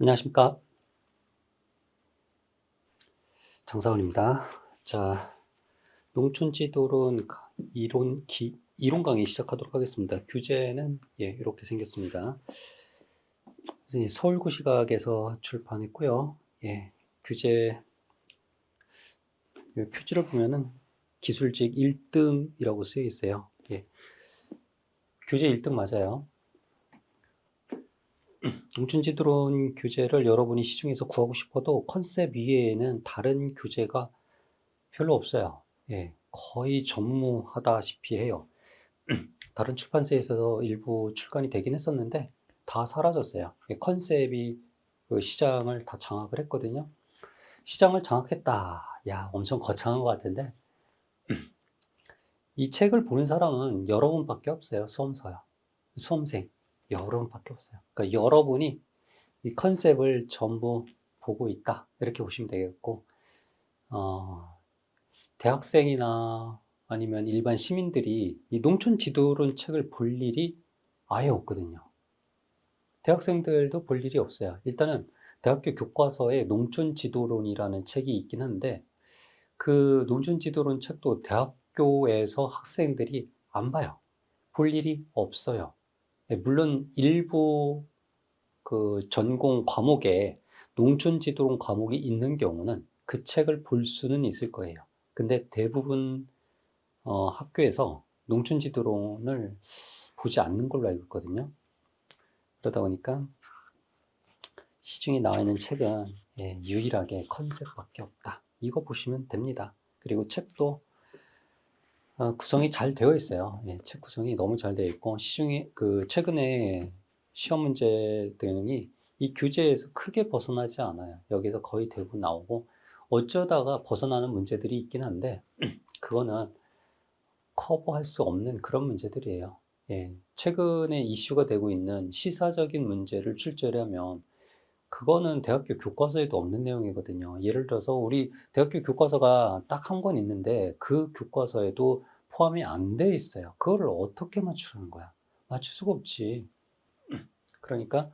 안녕하십니까. 장사원입니다. 자, 농촌지도론 이론 강의 시작하도록 하겠습니다. 규제는 이렇게 생겼습니다. 서울구시각에서 출판했고요. 규제 표지를 보면은 기술직 1등이라고 쓰여 있어요. 규제 1등 맞아요. 농촌지도론 규제를 여러분이 시중에서 구하고 싶어도 컨셉 위에는 다른 규제가 별로 없어요. 거의 전무하다시피 해요. 다른 출판사에서 일부 출간이 되긴 했었는데 다 사라졌어요. 컨셉이 그 시장을 다 장악을 했거든요. 시장을 장악했다. 야, 엄청 거창한 것 같은데 이 책을 보는 사람은 여러분밖에 없어요. 수험생 여러분밖에 없어요. 그러니까 여러분이 이 컨셉을 전부 보고 있다. 이렇게 보시면 되겠고 대학생이나 아니면 일반 시민들이 이 농촌 지도론 책을 볼 일이 아예 없거든요. 대학생들도 볼 일이 없어요. 일단은 대학교 교과서에 농촌 지도론이라는 책이 있긴 한데 그 농촌 지도론 책도 대학교에서 학생들이 안 봐요. 볼 일이 없어요. 물론 일부 그 전공 과목에 농촌 지도론 과목이 있는 경우는 그 책을 볼 수는 있을 거예요. 근데 대부분 학교에서 농촌 지도론을 보지 않는 걸로 알고 있거든요. 그러다 보니까 시중에 나와 있는 책은 유일하게 컨셉밖에 없다. 이거 보시면 됩니다. 그리고 책도 구성이 잘 되어 있어요. 책 구성이 너무 잘 되어 있고 시중에 그 최근에 시험 문제 등이 이 규제에서 크게 벗어나지 않아요. 여기서 거의 대부분 나오고 어쩌다가 벗어나는 문제들이 있긴 한데 그거는 커버할 수 없는 그런 문제들이에요. 최근에 이슈가 되고 있는 시사적인 문제를 출제하면 그거는 대학교 교과서에도 없는 내용이거든요. 예를 들어서 우리 대학교 교과서가 딱 한 권 있는데 그 교과서에도 포함이 안 돼 있어요. 그거를 어떻게 맞추라는 거야? 맞출 수가 없지. 그러니까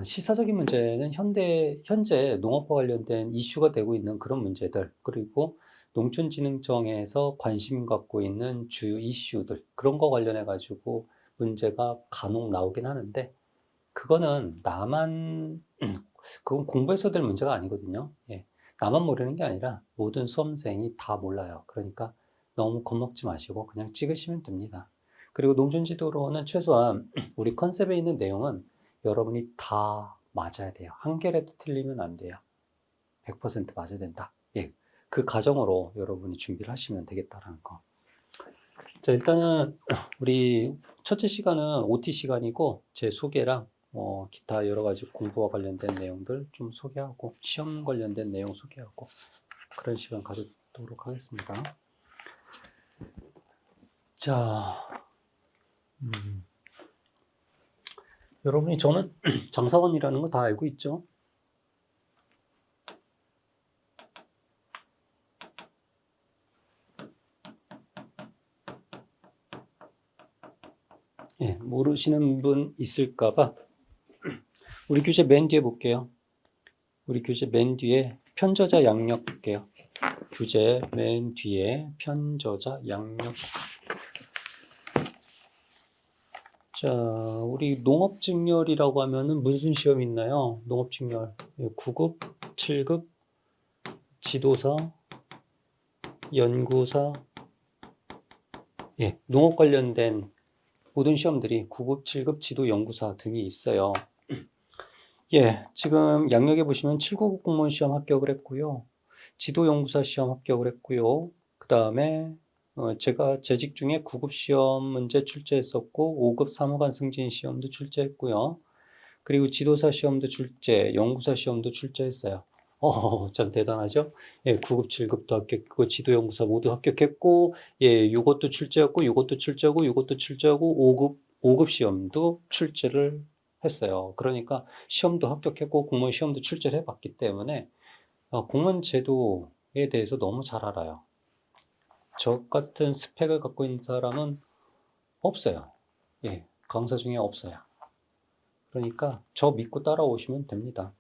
시사적인 문제는 현재 농업과 관련된 이슈가 되고 있는 그런 문제들, 그리고 농촌진흥청에서 관심 갖고 있는 주요 이슈들, 그런 거 관련해 가지고 문제가 간혹 나오긴 하는데 그거는 그건 공부해서 될 문제가 아니거든요. 나만 모르는 게 아니라 모든 수험생이 다 몰라요. 그러니까 너무 겁먹지 마시고 그냥 찍으시면 됩니다. 그리고 농촌지도로는 최소한 우리 컨셉에 있는 내용은 여러분이 다 맞아야 돼요. 한 개라도 틀리면 안 돼요. 100% 맞아야 된다. 그 가정으로 여러분이 준비를 하시면 되겠다라는 거. 자, 일단은 우리 첫째 시간은 OT 시간이고 제 소개랑 기타 여러 가지 공부와 관련된 내용들 좀 소개하고 시험 관련된 내용 소개하고 그런 시간 가지도록 하겠습니다. 자, 여러분이 저는 장사원이라는 거 다 알고 있죠? 모르시는 분 있을까봐 우리 교재 맨 뒤에 볼게요. 우리 교재 맨 뒤에 편저자 양력 볼게요. 교재 맨 뒤에 편저자 양력. 자, 우리 농업직렬이라고 하면은 무슨 시험이 있나요? 농업직렬 9급, 7급, 지도사, 연구사, 농업 관련된 모든 시험들이 9급, 7급, 지도, 연구사 등이 있어요. 지금 양력에 보시면 7구급 공무원 시험 합격을 했고요. 지도, 연구사 시험 합격을 했고요. 그 다음에 제가 재직 중에 9급 시험 문제 출제했었고 5급 사무관 승진 시험도 출제했고요. 그리고 지도사 시험도 출제, 연구사 시험도 출제했어요. 참 대단하죠? 9급, 7급도 합격했고 지도, 연구사 모두 합격했고 요것도 출제했고 요것도 출제하고 요것도 출제하고 5급 시험도 출제를 했어요. 그러니까 시험도 합격했고 공무원 시험도 출제를 해봤기 때문에 공무원 제도에 대해서 너무 잘 알아요. 저 같은 스펙을 갖고 있는 사람은 없어요. 강사 중에 없어요. 그러니까 저 믿고 따라오시면 됩니다.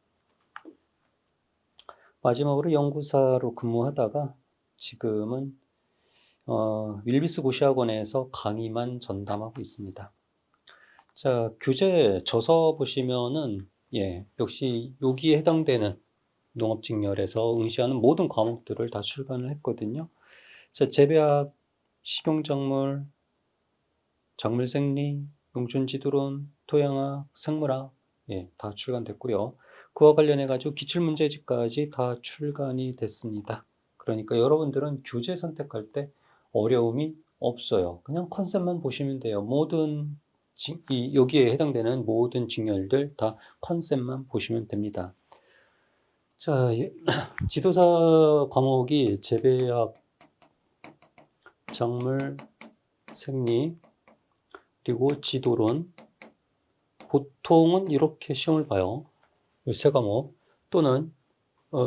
마지막으로 연구사로 근무하다가 지금은 윌비스 고시학원에서 강의만 전담하고 있습니다. 자, 교재 저서 보시면은 역시 여기에 해당되는 농업직렬에서 응시하는 모든 과목들을 다 출간을 했거든요. 자, 재배학, 식용작물, 작물생리, 농촌지도론, 토양학, 생물학 다 출간됐고요. 그와 관련해가지고 기출문제집까지 다 출간이 됐습니다. 그러니까 여러분들은 교재 선택할 때 어려움이 없어요. 그냥 컨셉만 보시면 돼요. 여기에 해당되는 모든 직렬들 다 컨셉만 보시면 됩니다. 자, 지도사 과목이 재배학, 작물, 생리, 그리고 지도론. 보통은 이렇게 시험을 봐요. 이 세 과목. 또는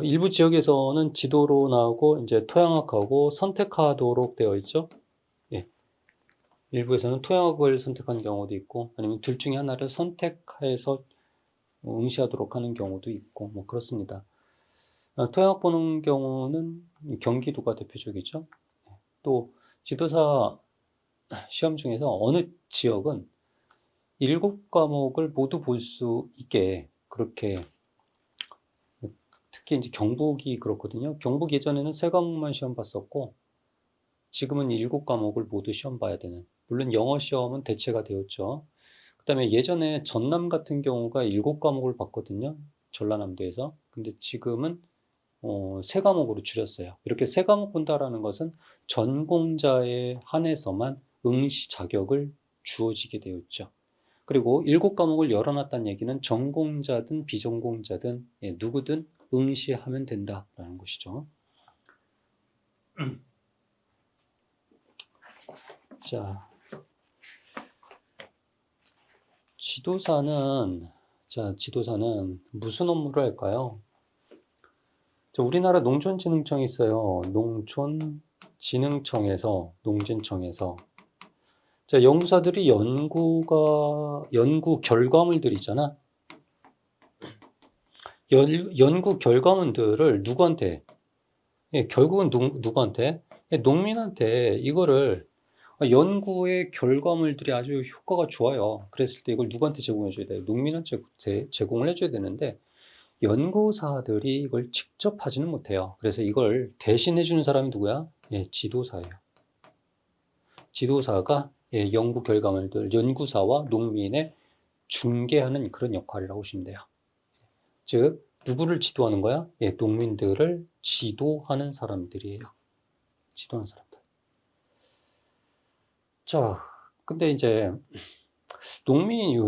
일부 지역에서는 지도론하고 이제 토양학하고 선택하도록 되어 있죠. 일부에서는 토양학을 선택한 경우도 있고, 아니면 둘 중에 하나를 선택해서 응시하도록 하는 경우도 있고, 뭐 그렇습니다. 토양학 보는 경우는 경기도가 대표적이죠. 또 지도사 시험 중에서 어느 지역은 7과목을 모두 볼 수 있게 그렇게, 특히 이제 경북이 그렇거든요. 경북 예전에는 3과목만 시험 봤었고 지금은 7과목을 모두 시험 봐야 되는, 물론 영어 시험은 대체가 되었죠. 그 다음에 예전에 전남 같은 경우가 7과목을 봤거든요. 전라남도에서. 근데 지금은 3과목으로 줄였어요. 이렇게 3과목 본다라는 것은 전공자에 한해서만 응시 자격을 주어지게 되었죠. 그리고 7과목을 열어놨다는 얘기는 전공자든 비전공자든 누구든 응시하면 된다라는 것이죠. 자, 지도사는 무슨 업무를 할까요? 자, 우리나라 농촌진흥청이 있어요. 농진청에서 자, 연구사들이 연구 결과물들 있잖아. 연구 결과물들을 누구한테? 결국은 누구한테? 농민한테 이거를, 연구의 결과물들이 아주 효과가 좋아요. 그랬을 때 이걸 누구한테 제공해 줘야 돼요? 농민한테 제공을 해줘야 되는데 연구사들이 이걸 직접 하지는 못해요. 그래서 이걸 대신해 주는 사람이 누구야? 지도사예요. 지도사가 연구 결과물들, 연구사와 농민의 중개하는 그런 역할이라고 보시면 돼요. 즉, 누구를 지도하는 거야? 농민들을 지도하는 사람들이에요. 지도하는 사람들. 자, 근데 이제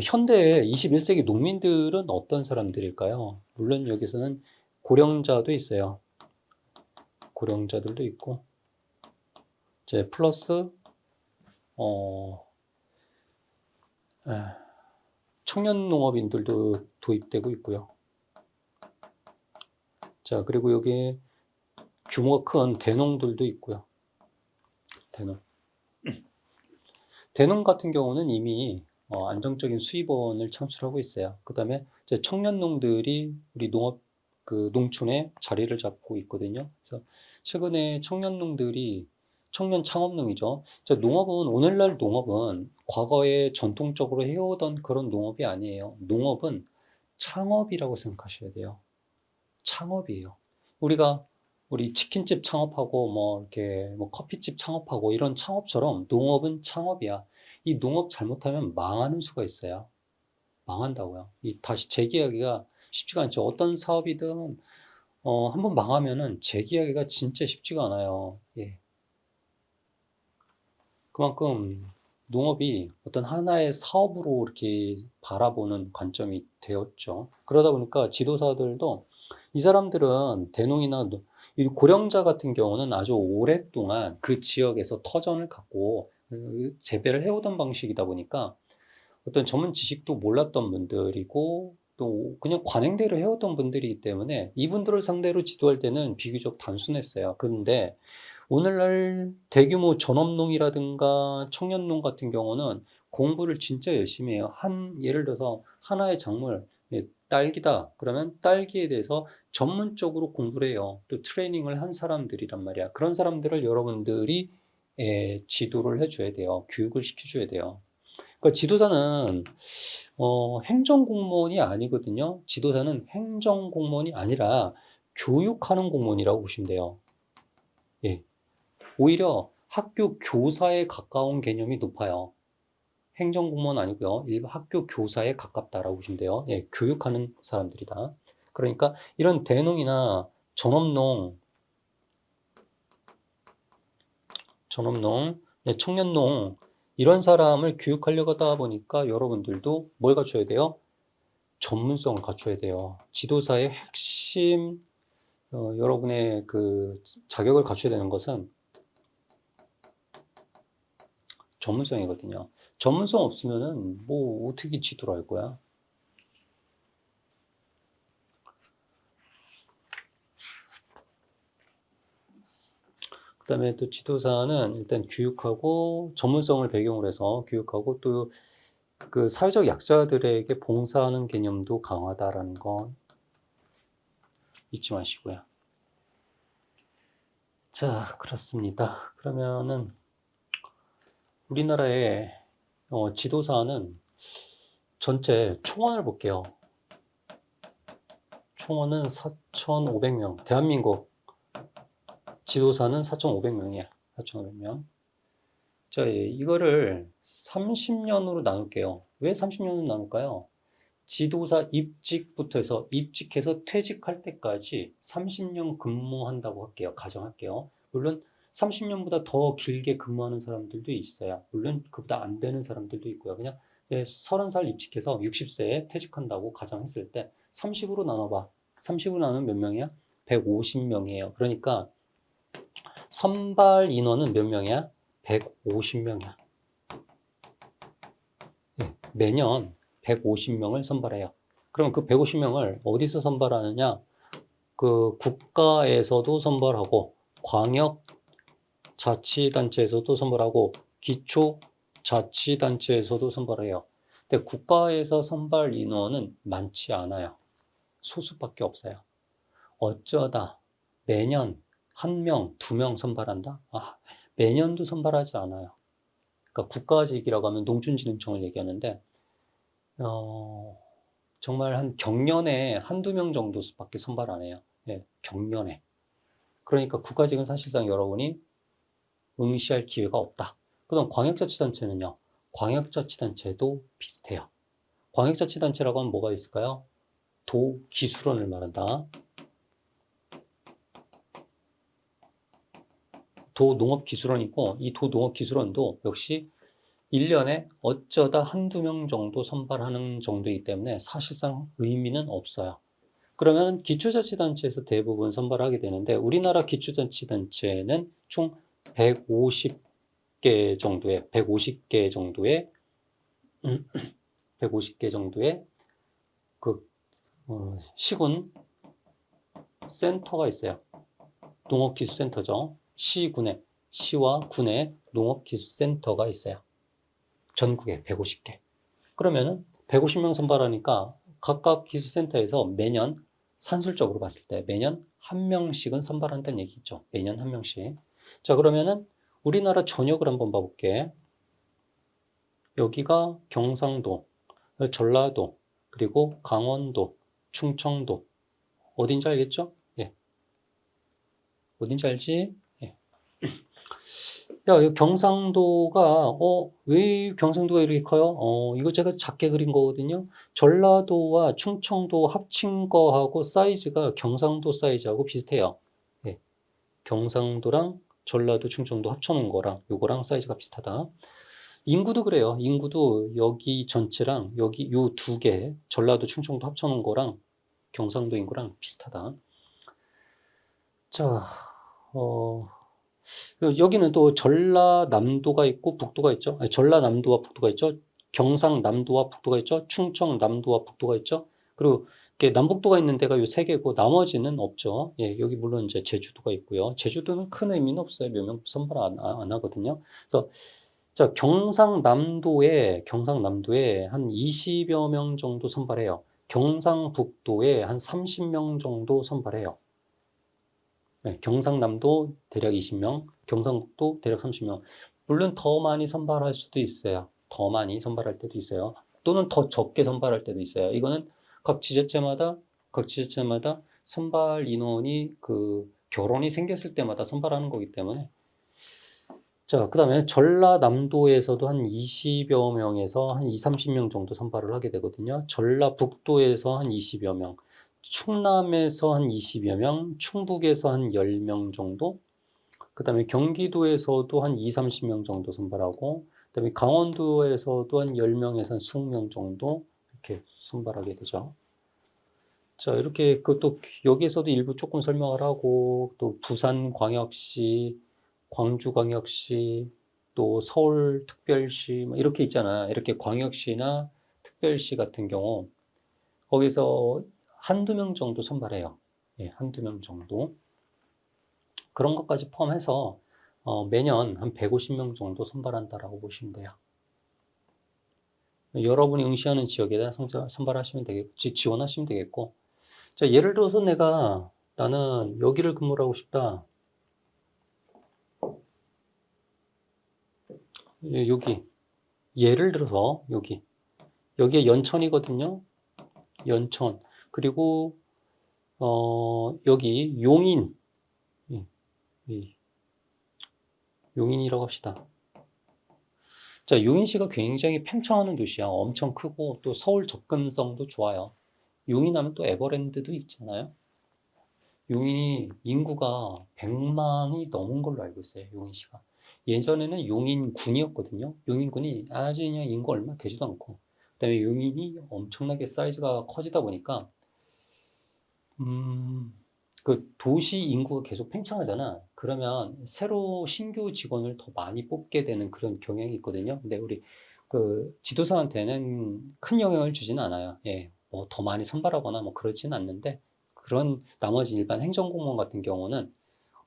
현대 21세기 농민들은 어떤 사람들일까요? 물론 여기서는 고령자도 있어요. 고령자들도 있고, 이제 플러스 청년 농업인들도 도입되고 있고요. 자, 그리고 여기 규모가 큰 대농들도 있고요. 대농 같은 경우는 이미 안정적인 수입원을 창출하고 있어요. 그 다음에 이제 청년농들이 우리 농촌에 자리를 잡고 있거든요. 그래서 최근에 청년 창업농이죠. 오늘날 농업은 과거에 전통적으로 해오던 그런 농업이 아니에요. 농업은 창업이라고 생각하셔야 돼요. 창업이에요. 우리 치킨집 창업하고 이렇게 커피집 창업하고 이런 창업처럼 농업은 창업이야. 이 농업 잘못하면 망하는 수가 있어요. 망한다고요. 다시 재기하기가 쉽지가 않죠. 어떤 사업이든 한번 망하면은 재기하기가 진짜 쉽지가 않아요. 그만큼 농업이 어떤 하나의 사업으로 이렇게 바라보는 관점이 되었죠. 그러다 보니까 지도사들도, 이 사람들은 대농이나 이 고령자 같은 경우는 아주 오랫동안 그 지역에서 터전을 갖고 재배를 해오던 방식이다 보니까 어떤 전문 지식도 몰랐던 분들이고 또 그냥 관행대로 해왔던 분들이기 때문에 이분들을 상대로 지도할 때는 비교적 단순했어요. 그런데 오늘날 대규모 전업농이라든가 청년농 같은 경우는 공부를 진짜 열심히 해요. 예를 들어서 하나의 작물, 딸기다. 그러면 딸기에 대해서 전문적으로 공부를 해요. 또 트레이닝을 한 사람들이란 말이야. 그런 사람들을 여러분들이 지도를 해줘야 돼요. 교육을 시켜줘야 돼요. 그러니까 지도자는 행정공무원이 아니거든요. 지도자는 행정공무원이 아니라 교육하는 공무원이라고 보시면 돼요. 예. 오히려 학교 교사에 가까운 개념이 높아요. 행정공무원 아니고요. 일반 학교 교사에 가깝다라고 보시면 돼요. 예, 교육하는 사람들이다. 그러니까 이런 대농이나 전업농, 청년농 이런 사람을 교육하려고 하다 보니까 여러분들도 뭘 갖춰야 돼요? 전문성을 갖춰야 돼요. 지도사의 핵심 여러분의 그 자격을 갖춰야 되는 것은 전문성이거든요. 전문성 없으면은 뭐 어떻게 지도를 할 거야? 그 다음에 또 지도사는 일단 교육하고 전문성을 배경으로 해서 교육하고 또 그 사회적 약자들에게 봉사하는 개념도 강하다라는 거 잊지 마시고요. 자, 그렇습니다. 그러면은 우리나라의 지도사는 전체 총원을 볼게요. 총원은 4,500명. 대한민국 지도사는 4,500명이야. 4,500명. 자, 이거를 30년으로 나눌게요. 왜 30년으로 나눌까요? 지도사 입직부터 해서 입직해서 퇴직할 때까지 30년 근무한다고 할게요. 가정할게요. 물론 30년보다 더 길게 근무하는 사람들도 있어요. 물론 그보다 안 되는 사람들도 있고요. 그냥 30살 입직해서 60세에 퇴직한다고 가정했을 때 30으로 나눠봐. 30으로 나누면 몇 명이야? 150명이에요. 그러니까 선발 인원은 몇 명이야? 150명이야. 매년 150명을 선발해요. 그럼 그 150명을 어디서 선발하느냐? 그 국가에서도 선발하고 광역자치단체에서도 선발하고 기초자치단체에서도 선발해요. 근데 국가에서 선발 인원은 많지 않아요. 소수밖에 없어요. 어쩌다 매년 1명, 2명 선발한다? 매년도 선발하지 않아요. 그러니까 국가직이라고 하면 농촌진흥청을 얘기하는데 정말 한 경년에 한두 명 정도밖에 선발 안 해요. 예, 경년에. 그러니까 국가직은 사실상 여러분이 응시할 기회가 없다. 그럼 광역자치단체는요? 광역자치단체도 비슷해요. 광역자치단체라고 하면 뭐가 있을까요? 도기술원을 말한다. 도농업기술원이 있고 이 도농업기술원도 역시 1년에 어쩌다 한두 명 정도 선발하는 정도이기 때문에 사실상 의미는 없어요. 그러면 기초자치단체에서 대부분 선발하게 되는데 우리나라 기초자치단체는 총 150개 정도의 150개 정도의 그 시군 센터가 있어요. 농업기술센터죠. 시와 군에 농업기술센터가 있어요. 전국에 150개. 그러면은 150명 선발하니까 각각 기술센터에서 매년 산술적으로 봤을 때 매년 한 명씩은 선발한다는 얘기죠. 매년 한 명씩. 자, 그러면은 우리나라 전역을 한번 봐볼게. 여기가 경상도, 전라도, 그리고 강원도, 충청도. 어딘지 알겠죠? 예. 어딘지 알지? 예. 야, 이 경상도가, 왜 경상도가 이렇게 커요? 이거 제가 작게 그린 거거든요. 전라도와 충청도 합친 거하고 사이즈가 경상도 사이즈하고 비슷해요. 예. 경상도랑 전라도, 충청도 합쳐놓은 거랑 요거랑 사이즈가 비슷하다. 인구도 그래요. 인구도 여기 전체랑 여기 요 두 개, 전라도, 충청도 합쳐놓은 거랑 경상도 인구랑 비슷하다. 자, 여기는 또 전라남도가 있고 북도가 있죠. 전라남도와 북도가 있죠. 경상남도와 북도가 있죠. 충청남도와 북도가 있죠. 그리고 이렇게 남북도가 있는 데가 요 세 개고 나머지는 없죠. 예, 여기 물론 이제 제주도가 있고요. 제주도는 큰 의미는 없어요. 몇 명 선발 안 하거든요. 그래서 자, 경상남도에 한 20여 명 정도 선발해요. 경상북도에 한 30명 정도 선발해요. 네, 경상남도 대략 20명, 경상북도 대략 30명. 물론 더 많이 선발할 수도 있어요. 더 많이 선발할 때도 있어요. 또는 더 적게 선발할 때도 있어요. 이거는 각 지자체마다 선발 인원이 그 결혼이 생겼을 때마다 선발하는 거기 때문에. 자, 그 다음에 전라남도에서도 한 20여 명에서 한 20, 30명 정도 선발을 하게 되거든요. 전라북도에서 한 20여 명, 충남에서 한 20여 명, 충북에서 한 10명 정도, 그 다음에 경기도에서도 한 2, 30명 정도 선발하고, 그 다음에 강원도에서도 한 10명에서 한 20명 정도 이렇게 선발하게 되죠. 자, 이렇게 또 여기에서도 일부 조금 설명을 하고, 또 부산광역시, 광주광역시, 또 서울특별시 이렇게 있잖아. 이렇게 광역시나 특별시 같은 경우 거기서 한두 명 정도 선발해요. 예, 한두 명 정도. 그런 것까지 포함해서 매년 한 150명 정도 선발한다라고 보시면 돼요. 여러분이 응시하는 지역에다 선발하시면 되겠고, 지원하시면 되겠고. 자, 예를 들어서 나는 여기를 근무를 하고 싶다. 여기. 예를 들어서 여기에 연천이거든요. 연천. 그리고 여기 용인. 용인이라고 합시다. 자, 용인시가 굉장히 팽창하는 도시야. 엄청 크고 또 서울 접근성도 좋아요. 용인하면 또 에버랜드도 있잖아요. 용인이 인구가 100만이 넘은 걸로 알고 있어요. 용인시가. 예전에는 용인군이었거든요. 용인군이 아주 그냥 인구 얼마 되지도 않고, 그다음에 용인이 엄청나게 사이즈가 커지다 보니까 그 도시 인구가 계속 팽창하잖아. 그러면 새로 신규 직원을 더 많이 뽑게 되는 그런 경향이 있거든요. 근데 우리 그 지도사한테는 큰 영향을 주지는 않아요. 예, 뭐 더 많이 선발하거나 뭐 그러지는 않는데, 그런 나머지 일반 행정공무원 같은 경우는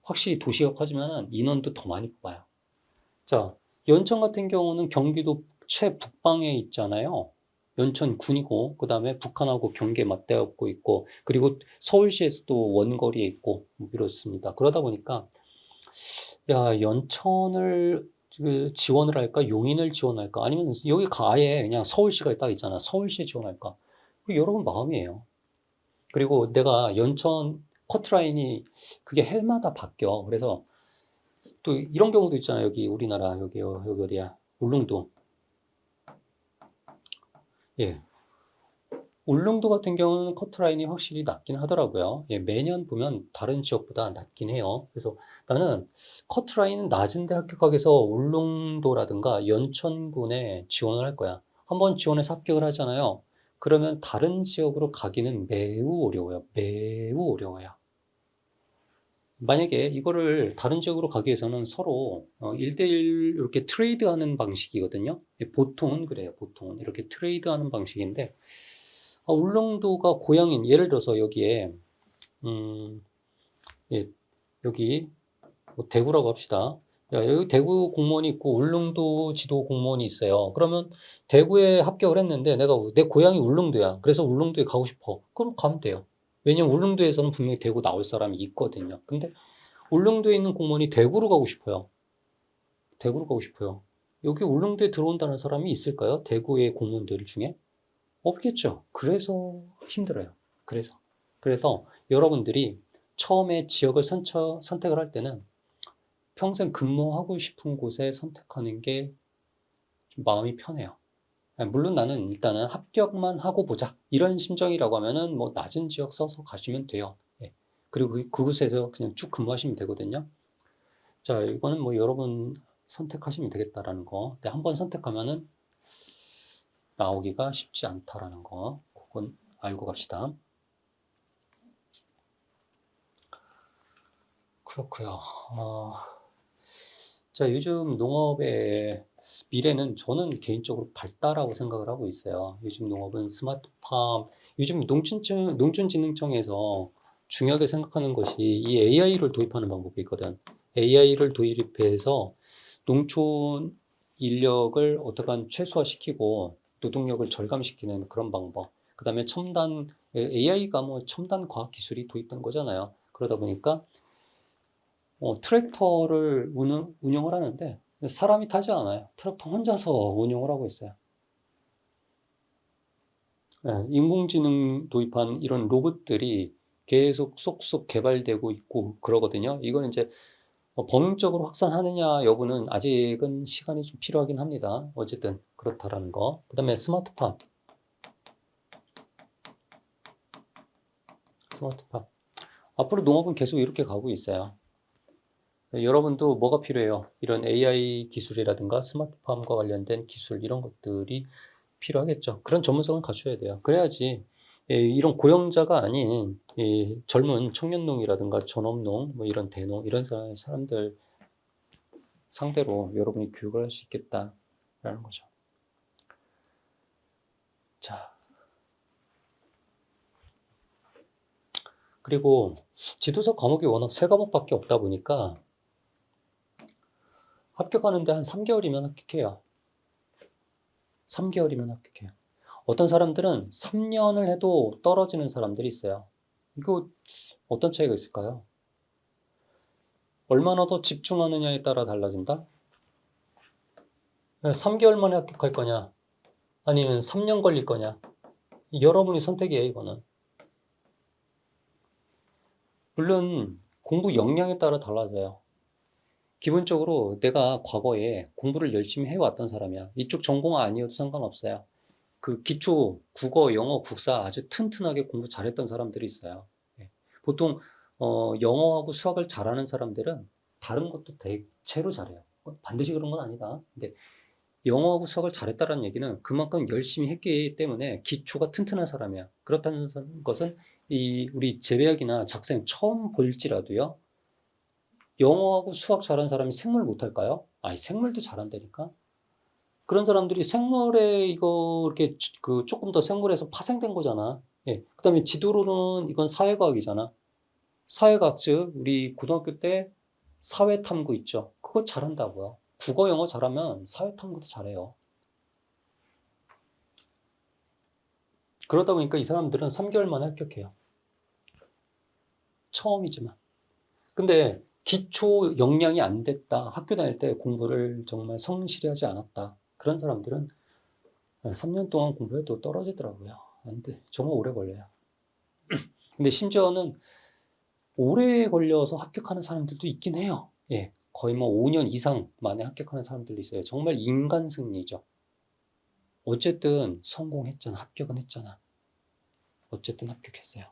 확실히 도시가 커지면 인원도 더 많이 뽑아요. 자, 연천 같은 경우는 경기도 최북방에 있잖아요. 연천군이고, 그 다음에 북한하고 경계 맞대고 있고, 그리고 서울시에서도 원거리에 있고, 이렇습니다. 그러다 보니까, 야, 연천을 지원을 할까? 용인을 지원할까? 아니면 여기 아예 그냥 서울시가 딱 있잖아. 서울시에 지원할까? 여러분 마음이에요. 그리고 내가 연천 커트라인이 그게 해마다 바뀌어. 그래서 또 이런 경우도 있잖아요. 여기 우리나라 여기 어디야? 울릉도. 예. 울릉도 같은 경우는 커트라인이 확실히 낮긴 하더라고요. 예, 매년 보면 다른 지역보다 낮긴 해요. 그래서 나는 커트라인은 낮은데 합격하게서 울릉도라든가 연천군에 지원을 할 거야. 한번 지원해서 합격을 하잖아요. 그러면 다른 지역으로 가기는 매우 어려워요. 매우 어려워요. 만약에 이거를 다른 지역으로 가기 위해서는 서로 1대1 이렇게 트레이드 하는 방식이거든요. 예, 보통은 그래요. 보통은 이렇게 트레이드 하는 방식인데, 울릉도가 고향인, 예를 들어서 여기에, 예, 여기 뭐 대구라고 합시다. 야, 여기 대구 공무원이 있고 울릉도 지도 공무원이 있어요. 그러면 대구에 합격을 했는데 내 고향이 울릉도야. 그래서 울릉도에 가고 싶어. 그럼 가면 돼요. 왜냐면 울릉도에서는 분명히 대구 나올 사람이 있거든요. 근데 울릉도에 있는 공무원이 대구로 가고 싶어요. 대구로 가고 싶어요. 여기 울릉도에 들어온다는 사람이 있을까요? 대구의 공무원들 중에? 없겠죠. 그래서 힘들어요. 그래서 여러분들이 처음에 지역을 선택을 할 때는 평생 근무하고 싶은 곳에 선택하는 게 마음이 편해요. 물론 나는 일단은 합격만 하고 보자, 이런 심정이라고 하면은 뭐 낮은 지역 써서 가시면 돼요. 예. 그리고 그곳에서 그냥 쭉 근무하시면 되거든요. 자, 이거는 뭐 여러분 선택하시면 되겠다라는 거. 근데 한번 선택하면은 나오기가 쉽지 않다라는 거, 그건 알고 갑시다. 그렇고요. 자, 요즘 농업의 미래는 저는 개인적으로 밝다라고 생각을 하고 있어요. 요즘 농업은 스마트팜, 요즘 농촌진흥청에서 중요하게 생각하는 것이 이 AI를 도입하는 방법이 있거든. AI를 도입해서 농촌 인력을 어떻게 최소화시키고 노동력을 절감시키는 그런 방법. 그 다음에 첨단, AI가 뭐 첨단 과학 기술이 도입된 거잖아요. 그러다 보니까 트랙터를 운영을 하는데 사람이 타지 않아요. 트랙터 혼자서 운영을 하고 있어요. 인공지능 도입한 이런 로봇들이 계속 쏙쏙 개발되고 있고 그러거든요. 이건 이제 범용적으로 확산하느냐 여부는 아직은 시간이 좀 필요하긴 합니다. 어쨌든 그렇다라는 거. 그 다음에 스마트팜. 앞으로 농업은 계속 이렇게 가고 있어요. 여러분도 뭐가 필요해요? 이런 AI 기술이라든가 스마트팜과 관련된 기술 이런 것들이 필요하겠죠. 그런 전문성을 갖춰야 돼요. 그래야지 이런 고령자가 아닌 젊은 청년농이라든가 전업농, 뭐 이런 대농 이런 사람들 상대로 여러분이 교육을 할 수 있겠다라는 거죠. 자, 그리고 지도서 과목이 워낙 3과목밖에 없다 보니까 합격하는데 한 3개월이면 합격해요. 3개월이면 합격해요. 어떤 사람들은 3년을 해도 떨어지는 사람들이 있어요. 이거 어떤 차이가 있을까요? 얼마나 더 집중하느냐에 따라 달라진다? 3개월 만에 합격할 거냐? 아니면 3년 걸릴 거냐? 여러분이 선택이에요, 이거는. 물론 공부 역량에 따라 달라져요. 기본적으로 내가 과거에 공부를 열심히 해왔던 사람이야. 이쪽 전공 아니어도 상관없어요. 그 기초 국어, 영어, 국사 아주 튼튼하게 공부 잘했던 사람들이 있어요. 보통 영어하고 수학을 잘하는 사람들은 다른 것도 대체로 잘해요. 반드시 그런 건 아니다. 근데 영어하고 수학을 잘했다는 얘기는 그만큼 열심히 했기 때문에 기초가 튼튼한 사람이야. 그렇다는 것은 우리 재배학이나 작성 처음 볼지라도요. 영어하고 수학 잘하는 사람이 생물 못할까요? 아니, 생물도 잘한다니까. 그런 사람들이 생물에 이거 이렇게 조금 더 생물에서 파생된 거잖아. 예. 그다음에 지도로는 이건 사회과학이잖아. 사회과학 즉 우리 고등학교 때 사회탐구 있죠. 그거 잘한다고요. 국어 영어 잘하면 사회탐구도 잘해요. 그러다 보니까 이 사람들은 3개월 만에 합격해요. 처음이지만. 근데 기초 역량이 안 됐다. 학교 다닐 때 공부를 정말 성실히 하지 않았다. 그런 사람들은 3년 동안 공부해도 떨어지더라고요. 안 돼. 정말 오래 걸려요. 근데 심지어는 오래 걸려서 합격하는 사람들도 있긴 해요. 예. 거의 뭐 5년 이상 만에 합격하는 사람들도 있어요. 정말 인간 승리죠. 어쨌든 성공했잖아. 합격은 했잖아. 어쨌든 합격했어요.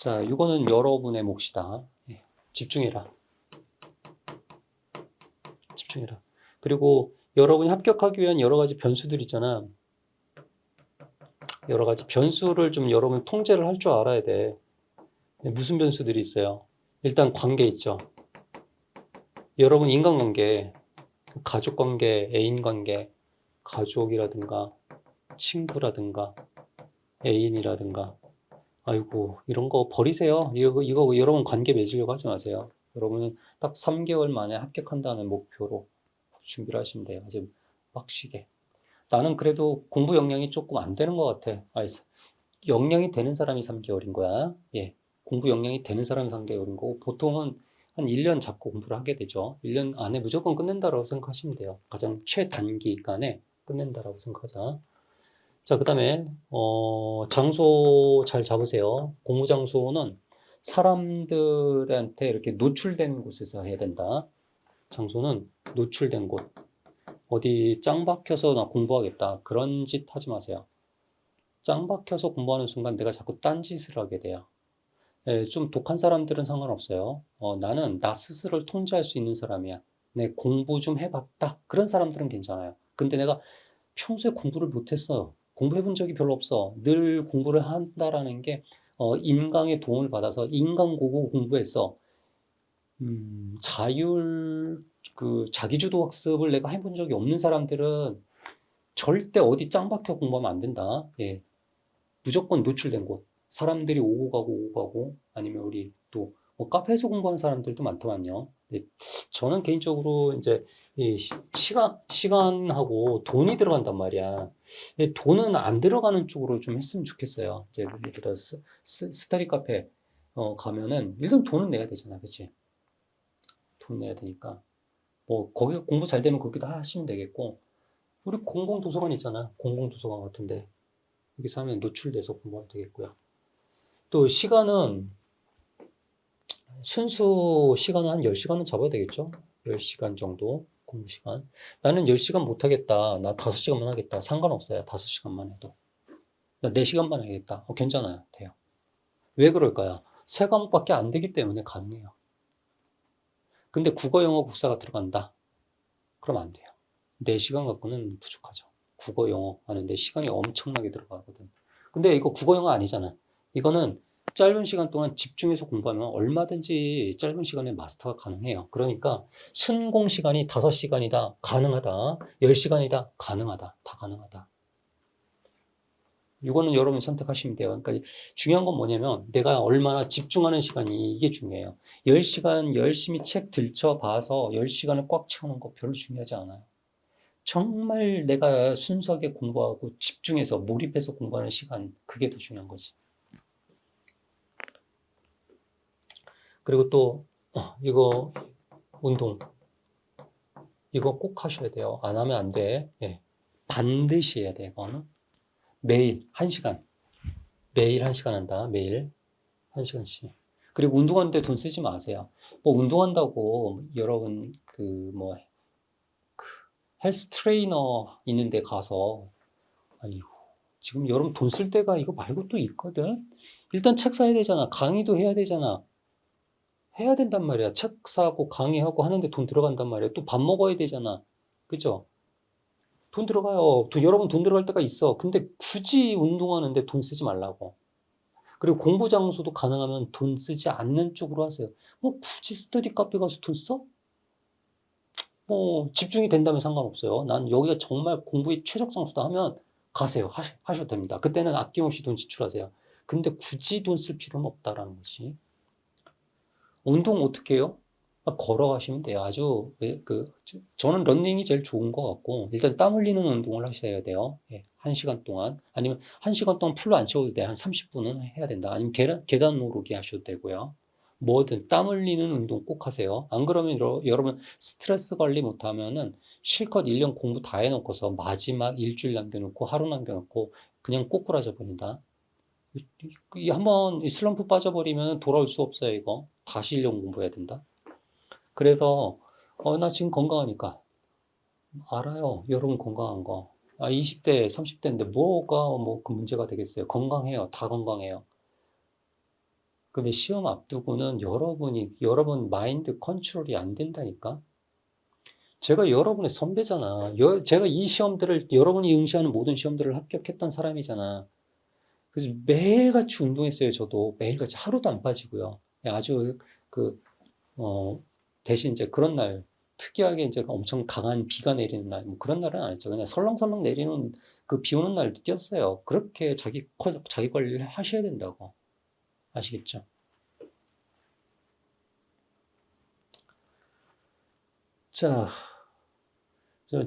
자, 이거는 여러분의 몫이다. 예. 집중해라. 집중해라. 그리고 여러분이 합격하기 위한 여러 가지 변수들 있잖아. 여러 가지 변수를 좀 여러분 통제를 할 줄 알아야 돼. 무슨 변수들이 있어요? 일단 관계 있죠. 여러분 인간관계, 가족관계, 애인관계, 가족이라든가 친구라든가 애인이라든가 아이고 이런 거 버리세요. 이거 여러분 관계 맺으려고 하지 마세요. 여러분은 딱 3개월 만에 합격한다는 목표로 준비를 하시면 돼요. 아주 빡시게. 나는 그래도 공부 역량이 조금 안 되는 것 같아. 역량이 되는 사람이 3개월인 거야. 예. 공부 역량이 되는 사람이 3개월인 거고, 보통은 한 1년 잡고 공부를 하게 되죠. 1년 안에 무조건 끝낸다라고 생각하시면 돼요. 가장 최단기간에 끝낸다라고 생각하자. 자, 그 다음에, 장소 잘 잡으세요. 공부 장소는 사람들한테 이렇게 노출된 곳에서 해야 된다. 장소는 노출된 곳. 어디 짱 박혀서 나 공부하겠다. 그런 짓 하지 마세요. 짱 박혀서 공부하는 순간 내가 자꾸 딴짓을 하게 돼요. 좀 독한 사람들은 상관없어요. 나는 나 스스로를 통제할 수 있는 사람이야. 내 공부 좀 해봤다. 그런 사람들은 괜찮아요. 근데 내가 평소에 공부를 못했어. 공부해본 적이 별로 없어. 늘 공부를 한다라는 게 임강의 도움을 받아서 인강고고 공부했어. 자기주도 학습을 내가 해본 적이 없는 사람들은 절대 어디 짱 박혀 공부하면 안 된다. 예. 무조건 노출된 곳. 사람들이 오고 가고 아니면 우리 또 뭐 카페에서 공부하는 사람들도 많더만요. 네, 저는 개인적으로 이제 이 시간하고 돈이 들어간단 말이야. 근데 돈은 안 들어가는 쪽으로 좀 했으면 좋겠어요. 이제 예를 들어 스터디 카페 가면은 일단 돈은 내야 되잖아, 그치? 돈 내야 되니까 뭐 거기 공부 잘 되면 그렇게 다 하시면 되겠고, 우리 공공 도서관 있잖아, 공공 도서관 같은데 여기서 하면 노출돼서 공부하면 되겠고요. 또 시간은 순수 시간은 한 10시간은 잡아야 되겠죠? 10시간 정도 공부 시간. 나는 10시간 못 하겠다. 나 5시간만 하겠다. 상관없어요. 5시간만 해도. 나 4시간만 하겠다. 괜찮아요. 돼요. 왜 그럴까요? 세 과목밖에 안 되기 때문에 가능해요. 근데 국어, 영어, 국사가 들어간다. 그럼 안 돼요. 4시간 갖고는 부족하죠. 국어, 영어 하는데 시간이 엄청나게 들어가거든. 근데 이거 국어, 영어 아니잖아. 이거는 짧은 시간 동안 집중해서 공부하면 얼마든지 짧은 시간에 마스터가 가능해요. 그러니까 순공 시간이 5시간이다. 가능하다. 10시간이다. 가능하다. 다 가능하다. 이거는 여러분이 선택하시면 돼요. 그러니까 중요한 건 뭐냐면 내가 얼마나 집중하는 시간이 이게 중요해요. 10시간 열심히 책 들춰봐서 10시간을 꽉 채우는 거 별로 중요하지 않아요. 정말 내가 순수하게 공부하고 집중해서 몰입해서 공부하는 시간, 그게 더 중요한 거지. 그리고 또 이거 운동 이거 꼭 하셔야 돼요. 안 하면 안 돼. 예. 반드시 해야 돼. 이거는 매일 1시간, 매일 1시간 한다. 매일 1시간씩. 그리고 운동하는데 돈 쓰지 마세요. 뭐 운동한다고 여러분 헬스 트레이너 있는데 가서 아이고 지금 여러분 돈 쓸 데가 이거 말고 또 있거든. 일단 책 사야 되잖아. 강의도 해야 되잖아. 해야 된단 말이야. 책 사고 강의하고 하는데 돈 들어간단 말이야. 또 밥 먹어야 되잖아. 그죠? 돈 들어가요. 여러분 돈 들어갈 때가 있어. 근데 굳이 운동하는데 돈 쓰지 말라고. 그리고 공부 장소도 가능하면 돈 쓰지 않는 쪽으로 하세요. 뭐 굳이 스터디 카페 가서 돈 써? 뭐 집중이 된다면 상관없어요. 난 여기가 정말 공부의 최적 장소다 하면 가세요. 하셔도 됩니다. 그때는 아낌없이 돈 지출하세요. 근데 굳이 돈 쓸 필요는 없다라는 것이. 운동 어떻게 해요? 걸어가시면 돼요. 저는 러닝이 제일 좋은 것 같고, 일단 땀 흘리는 운동을 하셔야 돼요. 예, 1시간 동안. 아니면 1시간 동안 풀로 안 채워도 돼. 한 30분은 해야 된다. 아니면 계단 오르기 하셔도 되고요. 뭐든 땀 흘리는 운동 꼭 하세요. 안 그러면 여러분 스트레스 관리 못하면은 실컷 1년 공부 다 해놓고서 마지막 일주일 남겨놓고 하루 남겨놓고 그냥 꼬꾸라져 버린다. 한번 슬럼프 빠져버리면 돌아올 수 없어요, 이거. 다시 1년 공부해야 된다. 그래서, 나 지금 건강하니까. 알아요. 여러분 건강한 거. 20대, 30대인데 뭐가 그 문제가 되겠어요. 건강해요. 다 건강해요. 근데 시험 앞두고는 여러분 마인드 컨트롤이 안 된다니까? 제가 여러분의 선배잖아. 제가 이 시험들을, 여러분이 응시하는 모든 시험들을 합격했던 사람이잖아. 그래서 매일같이 운동했어요. 저도 매일같이 하루도 안 빠지고요. 아주 대신 이제 그런 날 특이하게 이제 엄청 강한 비가 내리는 날, 뭐 그런 날은 안 했죠. 그냥 설렁설렁 내리는 그 비 오는 날도 뛰었어요. 그렇게 자기 관리를 하셔야 된다고. 아시겠죠? 자,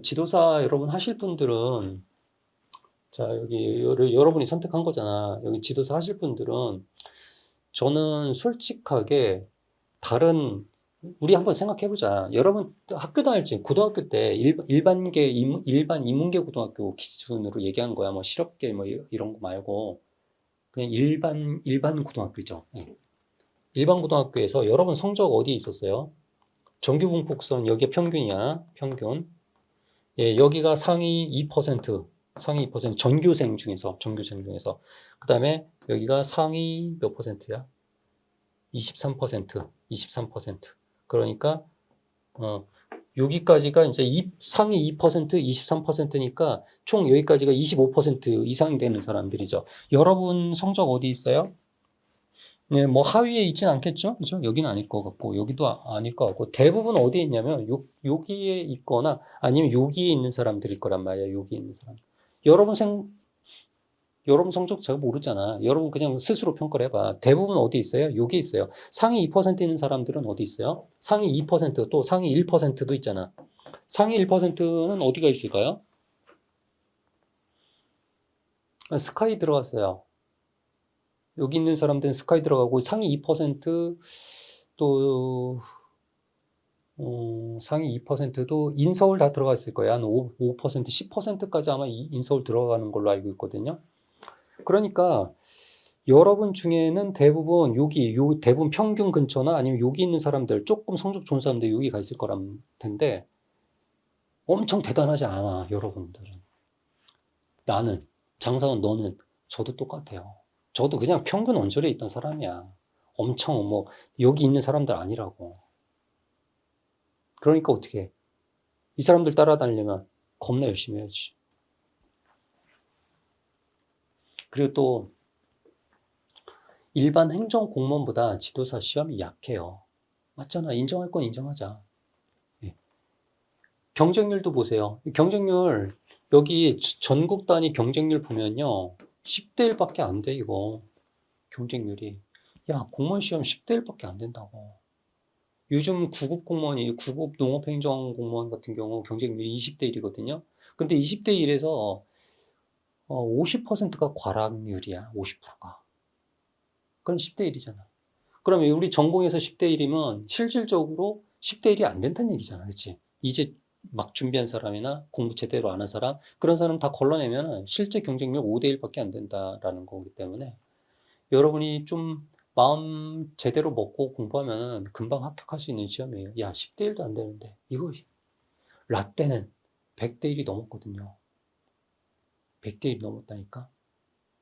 지도사 여러분 하실 분들은, 자, 여기 여러분이 선택한 거잖아. 여기 지도사 하실 분들은 저는 솔직하게 우리 한번 생각해보자. 여러분 학교 다닐 때 고등학교 때 일반 인문계 고등학교 기준으로 얘기한 거야. 뭐 실업계 뭐 이런 거 말고 그냥 일반 고등학교죠. 예. 일반 고등학교에서 여러분 성적 어디에 있었어요? 정규분폭선 여기가 평균이야. 평균. 예, 여기가 상위 2%, 상위 2% 전교생 중에서 그 다음에 여기가 상위 몇 퍼센트야? 23%, 23%. 그러니까 여기까지가 이제 상위 2%, 23%니까 총 여기까지가 25% 이상이 되는 사람들이죠. 여러분 성적 어디 있어요? 네, 뭐 하위에 있진 않겠죠? 그죠? 여기는 아닐 것 같고 여기도 아닐 것 같고 대부분 어디에 있냐면 여기에 있거나 아니면 여기에 있는 사람들일 거란 말이야. 여기에 있는 사람. 여러분 성적 제가 모르잖아. 여러분 그냥 스스로 평가를 해봐. 대부분 어디 있어요? 여기 있어요. 상위 2% 있는 사람들은 어디 있어요? 상위 2%, 또 상위 1%도 있잖아. 상위 1%는 어디가 있을까요? 스카이 들어갔어요. 여기 있는 사람들은 스카이 들어가고 상위 2%또 상위 2%도 인서울 다 들어가 있을 거예요. 한 5%, 10%까지 아마 인서울 들어가는 걸로 알고 있거든요. 그러니까 여러분 중에는 대부분 대부분 평균 근처나 아니면 여기 있는 사람들, 조금 성적 좋은 사람들 여기 가 있을 거란 텐데 엄청 대단하지 않아, 여러분들은. 나는, 장사원 너는, 저도 똑같아요. 저도 그냥 평균 언저리에 있던 사람이야. 엄청 여기 있는 사람들 아니라고. 그러니까 어떻게 해? 이 사람들 따라다니려면 겁나 열심히 해야지. 그리고 또 일반 행정 공무원보다 지도사 시험이 약해요. 맞잖아. 인정할 건 인정하자. 예. 경쟁률도 보세요. 경쟁률 여기 전국 단위 경쟁률 보면요. 10대 1밖에 안 돼, 이거. 경쟁률이. 야, 공무원 시험 10대 1밖에 안 된다고. 요즘 9급 농업행정 공무원 같은 경우 경쟁률이 20대 1이거든요. 근데 20대 1에서 50%가 과락률이야, 50%가. 그럼 10대 1이잖아. 그러면 우리 전공에서 10대 1이면 실질적으로 10대 1이 안 된다는 얘기잖아. 그치? 이제 막 준비한 사람이나 공부 제대로 안 한 사람, 그런 사람 다 걸러내면 실제 경쟁률 5대 1밖에 안 된다라는 거기 때문에 여러분이 좀 마음 제대로 먹고 공부하면 금방 합격할 수 있는 시험이에요. 야, 10대 1도 안 되는데. 이거, 라떼는 100대 1이 넘었거든요. 100대 1 넘었다니까?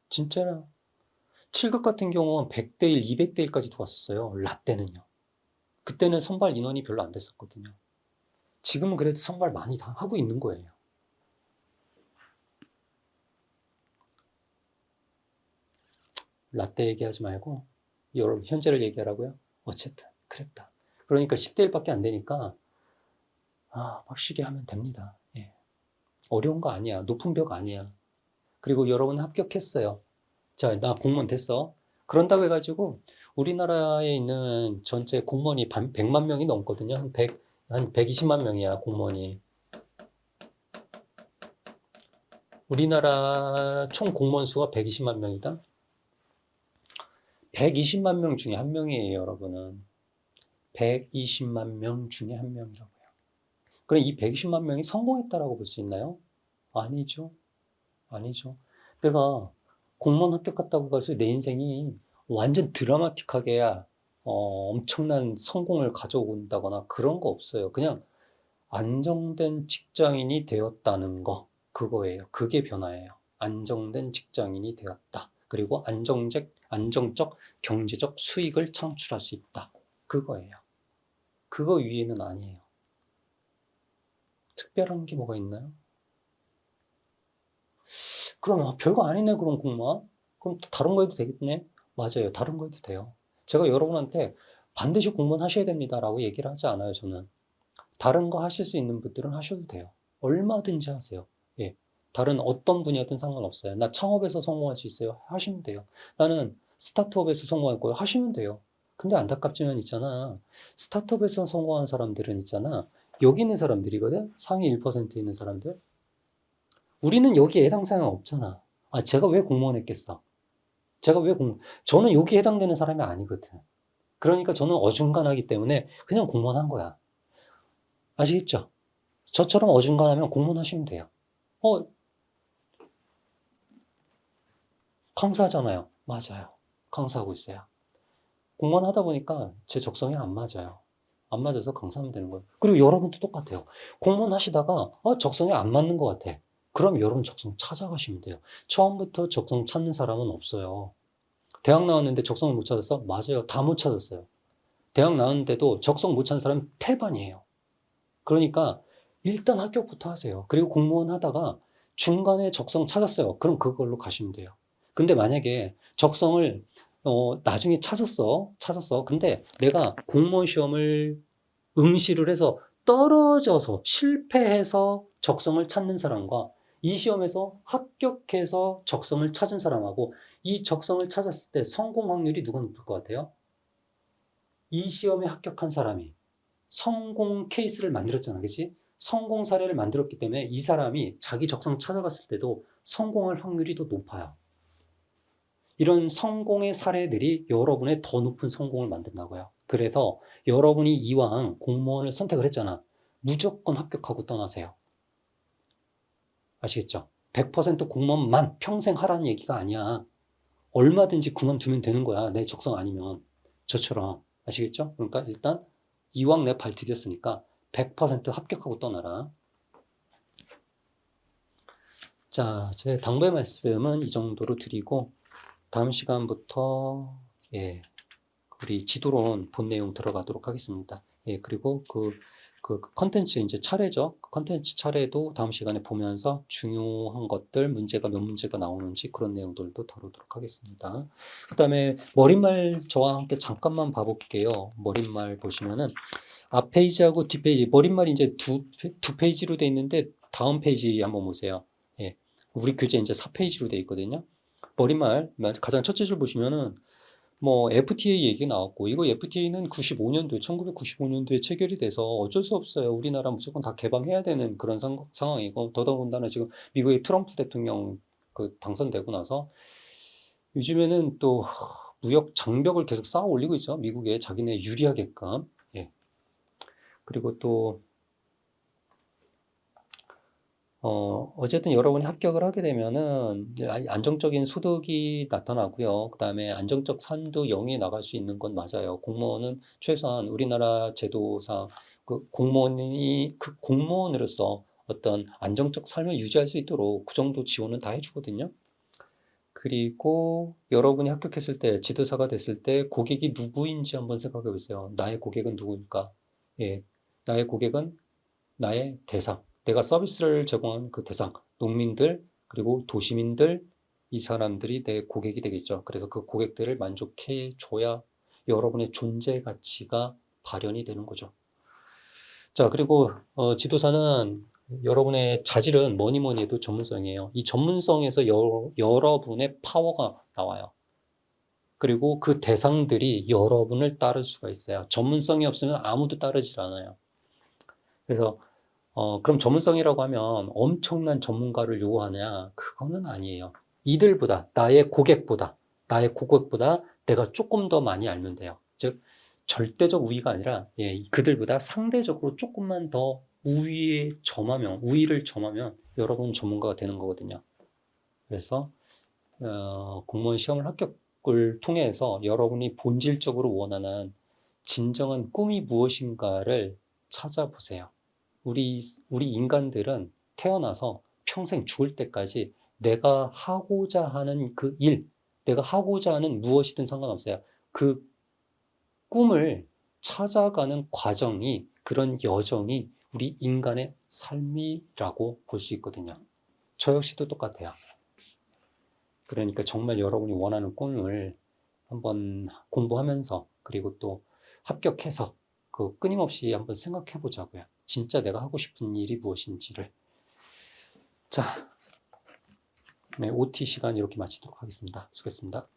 진짜로. 7급 같은 경우는 100대 1, 200대 1까지 왔었어요. 라떼는요. 그때는 선발 인원이 별로 안 됐었거든요. 지금은 그래도 선발 많이 다 하고 있는 거예요. 라떼 얘기하지 말고 여러분 현재를 얘기하라고요? 어쨌든 그랬다. 그러니까 10대 1밖에 안 되니까 막 쉬게 하면 됩니다. 예. 어려운 거 아니야. 높은 벽 아니야. 그리고 여러분 합격했어요. 자, 나 공무원 됐어. 그런다고 해가지고 우리나라에 있는 전체 공무원이 100만 명이 넘거든요. 한 120만 명이야, 공무원이. 우리나라 총 공무원 수가 120만 명이다. 120만 명 중에 한 명이에요, 여러분은. 120만 명 중에 한 명이라고요. 그럼 이 120만 명이 성공했다라고 볼 수 있나요? 아니죠. 아니죠. 내가 공무원 합격했다고 해서 내 인생이 완전 드라마틱하게 엄청난 성공을 가져온다거나 그런 거 없어요. 그냥 안정된 직장인이 되었다는 거, 그거예요. 그게 변화예요. 안정된 직장인이 되었다. 그리고 안정적 경제적 수익을 창출할 수 있다. 그거예요. 그거 위에는 아니에요. 특별한 게 뭐가 있나요? 그럼 별거 아니네, 그럼 공무원? 그럼 다른 거 해도 되겠네? 맞아요. 다른 거 해도 돼요. 제가 여러분한테 반드시 공무원 하셔야 됩니다라고 얘기를 하지 않아요, 저는. 다른 거 하실 수 있는 분들은 하셔도 돼요. 얼마든지 하세요. 예. 다른 어떤 분야든 상관없어요. 나 창업에서 성공할 수 있어요. 하시면 돼요. 나는 스타트업에서 성공할 거예요. 하시면 돼요. 근데 안타깝지만 있잖아. 스타트업에서 성공한 사람들은 있잖아. 여기 있는 사람들이거든? 상위 1%에 있는 사람들. 우리는 여기에 해당 사항이 없잖아. 제가 왜 공무원 했겠어? 저는 여기에 해당되는 사람이 아니거든. 그러니까 저는 어중간하기 때문에 그냥 공무원 한 거야. 아시겠죠? 저처럼 어중간하면 공무원 하시면 돼요. 강사하잖아요. 맞아요. 강사하고 있어요. 공무원 하다 보니까 제 적성에 안 맞아요. 안 맞아서 강사하면 되는 거예요. 그리고 여러분도 똑같아요. 공무원 하시다가 적성에 안 맞는 것 같아. 그럼 여러분 적성 찾아가시면 돼요. 처음부터 적성 찾는 사람은 없어요. 대학 나왔는데 적성을 못 찾았어? 맞아요. 다 못 찾았어요. 대학 나왔는데도 적성 못 찾는 사람은 태반이에요. 그러니까 일단 합격부터 하세요. 그리고 공무원 하다가 중간에 적성 찾았어요. 그럼 그걸로 가시면 돼요. 근데 만약에 적성을 나중에 찾았어. 근데 내가 공무원 시험을 응시를 해서 떨어져서 실패해서 적성을 찾는 사람과 이 시험에서 합격해서 적성을 찾은 사람하고 이 적성을 찾았을 때 성공 확률이 누가 높을 것 같아요? 이 시험에 합격한 사람이 성공 케이스를 만들었잖아, 그치? 성공 사례를 만들었기 때문에 이 사람이 자기 적성 찾아갔을 때도 성공할 확률이 더 높아요. 이런 성공의 사례들이 여러분의 더 높은 성공을 만든다고요. 그래서 여러분이 이왕 공무원을 선택을 했잖아. 무조건 합격하고 떠나세요. 아시겠죠? 100% 공무원만 평생 하라는 얘기가 아니야. 얼마든지 그만두면 되는 거야. 내 적성 아니면. 저처럼. 아시겠죠? 그러니까 일단 이왕 내 발 디뎠으니까 100% 합격하고 떠나라. 자, 제 당부의 말씀은 이 정도로 드리고 다음 시간부터 우리 지도론 본 내용 들어가도록 하겠습니다. 그리고 그 컨텐츠 이제 차례죠. 그 컨텐츠 차례도 다음 시간에 보면서 중요한 것들, 문제가 몇 문제가 나오는지 그런 내용들도 다루도록 하겠습니다. 그 다음에 머릿말 저와 함께 잠깐만 봐볼게요. 머릿말 보시면은 앞 페이지하고 뒷 페이지, 머릿말이 이제 두 페이지로 돼 있는데 다음 페이지 한번 보세요. 우리 교재 이제 4페이지로 돼 있거든요. 머릿말 가장 첫째 줄 보시면은 뭐 FTA 얘기 나왔고, 이거 FTA는 1995년도에 체결이 돼서 어쩔 수 없어요. 우리나라 무조건 다 개방해야 되는 그런 상황이고, 더더군다나 지금 미국의 트럼프 대통령 당선되고 나서 요즘에는 또 무역 장벽을 계속 쌓아 올리고 있죠. 미국에 자기네 유리하게끔. 그리고 또 어쨌든 여러분이 합격을 하게 되면은 안정적인 소득이 나타나고요. 그 다음에 안정적 삶도 영위해 나갈 수 있는 건 맞아요. 공무원은 최소한 우리나라 제도상 공무원으로서 어떤 안정적 삶을 유지할 수 있도록 그 정도 지원은 다 해주거든요. 그리고 여러분이 합격했을 때, 지도사가 됐을 때 고객이 누구인지 한번 생각해 보세요. 나의 고객은 누구일까? 나의 고객은 나의 대상. 내가 서비스를 제공하는 그 대상, 농민들, 그리고 도시민들, 이 사람들이 내 고객이 되겠죠. 그래서 그 고객들을 만족해 줘야 여러분의 존재 가치가 발현이 되는 거죠. 자, 그리고 지도사는 여러분의 자질은 뭐니 해도 전문성이에요. 이 전문성에서 여러분의 파워가 나와요. 그리고 그 대상들이 여러분을 따를 수가 있어요. 전문성이 없으면 아무도 따르질 않아요. 그래서 그럼 전문성이라고 하면 엄청난 전문가를 요구하냐? 그거는 아니에요. 이들보다, 나의 고객보다 내가 조금 더 많이 알면 돼요. 즉, 절대적 우위가 아니라, 그들보다 상대적으로 조금만 더 우위를 점하면 여러분 전문가가 되는 거거든요. 그래서, 공무원 시험을 합격을 통해서 여러분이 본질적으로 원하는 진정한 꿈이 무엇인가를 찾아보세요. 우리 인간들은 태어나서 평생 죽을 때까지 내가 하고자 하는 그 일, 내가 하고자 하는 무엇이든 상관없어요. 그 꿈을 찾아가는 과정이, 그런 여정이 우리 인간의 삶이라고 볼 수 있거든요. 저 역시도 똑같아요. 그러니까 정말 여러분이 원하는 꿈을 한번 공부하면서, 그리고 또 합격해서 끊임없이 한번 생각해 보자고요. 진짜 내가 하고 싶은 일이 무엇인지를. 자, OT 시간 이렇게 마치도록 하겠습니다. 수고했습니다.